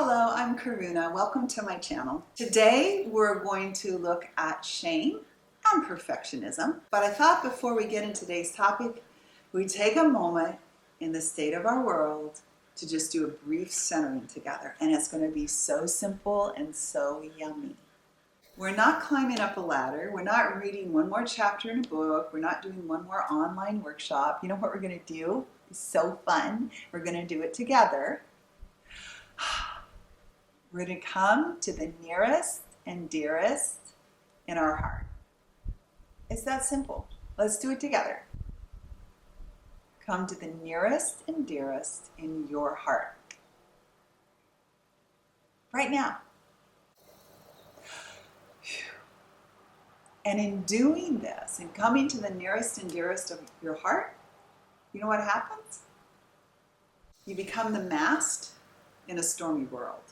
Hello, I'm Karuna. Welcome to my channel. Today we're going to look at shame and perfectionism. But I thought before we get into today's topic, we take a moment in the state of our world to just do a brief centering together. And it's going to be so simple and so yummy. We're not climbing up a ladder. We're not reading one more chapter in a book. We're not doing one more online workshop. You know what we're going to do? It's so fun. We're going to do it together. We're going to come to the nearest and dearest in our heart. It's that simple. Let's do it together. Come to the nearest and dearest in your heart. Right now. And in doing this, in coming to the nearest and dearest of your heart, you know what happens? You become the mast in a stormy world.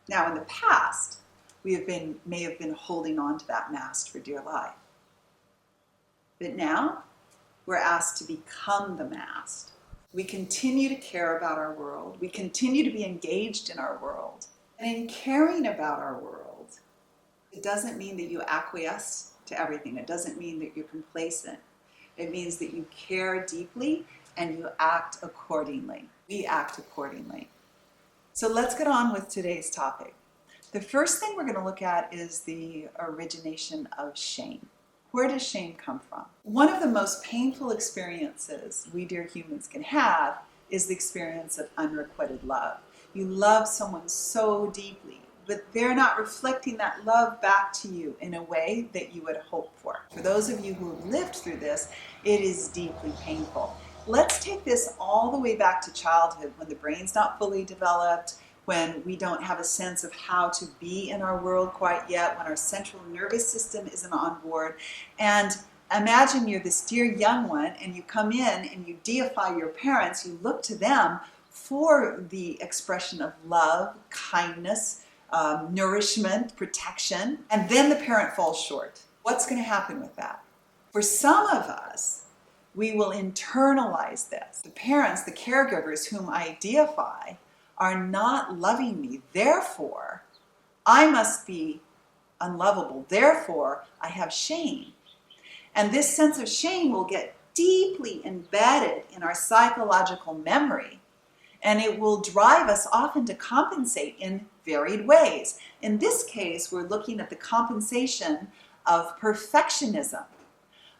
Now, in the past, may have been holding on to that mast for dear life. But now, we're asked to become the mast. We continue to care about our world. We continue to be engaged in our world. And in caring about our world, it doesn't mean that you acquiesce to everything. It doesn't mean that you're complacent. It means that you care deeply and you act accordingly. We act accordingly. So let's get on with today's topic. The first thing we're going to look at is the origination of shame. Where does shame come from? One of the most painful experiences we dear humans can have is the experience of unrequited love. You love someone so deeply, but they're not reflecting that love back to you in a way that you would hope for. For those of you who have lived through this, it is deeply painful. Let's take this all the way back to childhood, when the brain's not fully developed, when we don't have a sense of how to be in our world quite yet, when our central nervous system isn't on board. And imagine you're this dear young one and you come in and you deify your parents, you look to them for the expression of love, kindness, nourishment, protection, and then the parent falls short. What's going to happen with that? For some of us, we will internalize this. The parents, the caregivers whom I deify, are not loving me. Therefore, I must be unlovable. Therefore, I have shame. And this sense of shame will get deeply embedded in our psychological memory, and it will drive us often to compensate in varied ways. In this case, we're looking at the compensation of perfectionism.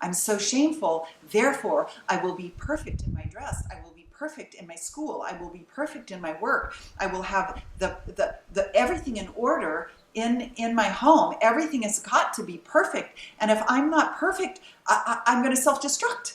I'm so shameful, therefore I will be perfect in my dress. I will be perfect in my school. I will be perfect in my work. I will have the everything in order in my home. Everything has got to be perfect. And if I'm not perfect, I'm going to self-destruct.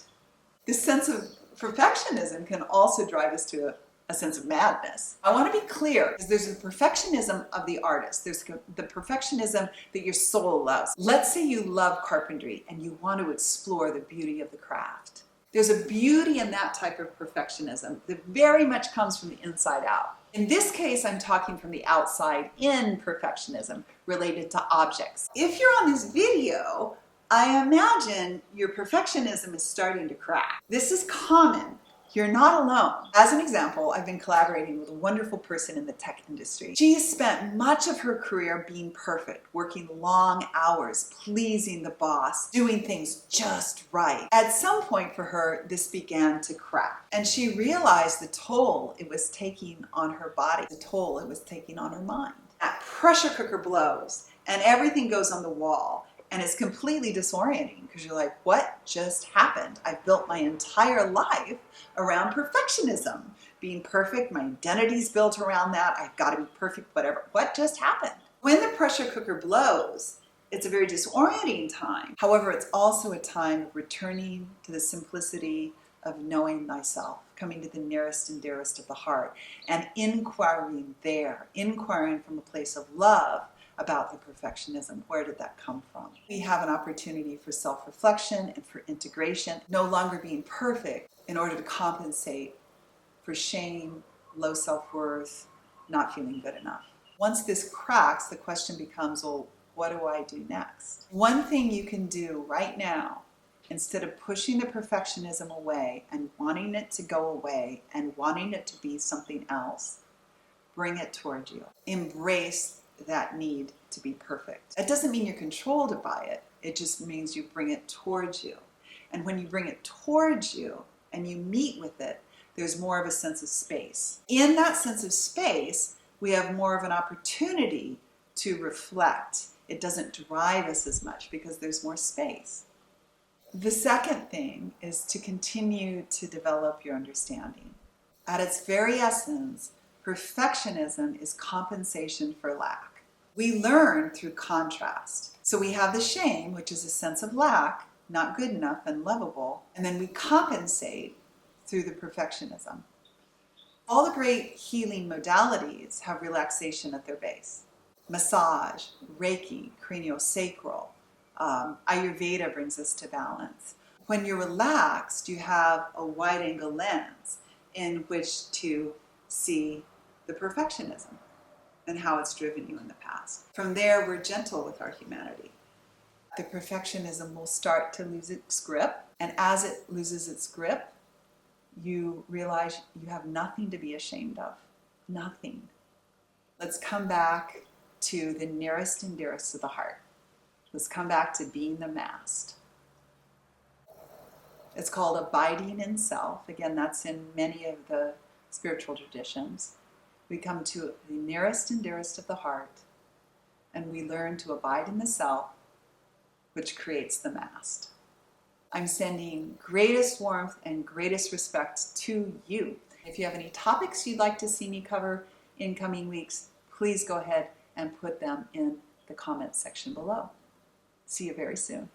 This sense of perfectionism can also drive us to a sense of madness. I want to be clear, because there's the perfectionism of the artist. There's the perfectionism that your soul loves. Let's say you love carpentry and you want to explore the beauty of the craft. There's a beauty in that type of perfectionism that very much comes from the inside out. In this case, I'm talking from the outside in perfectionism related to objects. If you're on this video, I imagine your perfectionism is starting to crack. This is common. You're not alone. As an example, I've been collaborating with a wonderful person in the tech industry. She's spent much of her career being perfect, working long hours, pleasing the boss, doing things just right. At some point for her, this began to crack. And she realized the toll it was taking on her body, the toll it was taking on her mind. That pressure cooker blows and everything goes on the wall. And it's completely disorienting because you're like, what just happened? I've built my entire life around perfectionism. Being perfect, my identity's built around that. I've got to be perfect, whatever. What just happened? When the pressure cooker blows, it's a very disorienting time. However, it's also a time of returning to the simplicity of knowing thyself, coming to the nearest and dearest of the heart, and inquiring from a place of love about the perfectionism. Where did that come from? We have an opportunity for self-reflection and for integration, no longer being perfect in order to compensate for shame, low self-worth, not feeling good enough. Once this cracks, the question becomes, well, what do I do next? One thing you can do right now, instead of pushing the perfectionism away and wanting it to go away and wanting it to be something else, bring it toward you. Embrace that need to be perfect. That doesn't mean you're controlled by it. It just means you bring it towards you. And when you bring it towards you and you meet with it, there's more of a sense of space. In that sense of space, we have more of an opportunity to reflect. It doesn't drive us as much because there's more space. The second thing is to continue to develop your understanding. At its very essence, perfectionism is compensation for lack. We learn through contrast. So we have the shame, which is a sense of lack, not good enough and lovable, and then we compensate through the perfectionism. All the great healing modalities have relaxation at their base. Massage, Reiki, craniosacral, Ayurveda brings us to balance. When you're relaxed, you have a wide-angle lens in which to see the perfectionism and how it's driven you in the past. From there, we're gentle with our humanity. The perfectionism will start to lose its grip, and as it loses its grip, you realize you have nothing to be ashamed of. Nothing. Let's come back to the nearest and dearest to the heart. Let's come back to being the mast. It's called abiding in self. Again, that's in many of the spiritual traditions. We come to the nearest and dearest of the heart, and we learn to abide in the self, which creates the mast. I'm sending greatest warmth and greatest respect to you. If you have any topics you'd like to see me cover in coming weeks, please go ahead and put them in the comments section below. See you very soon.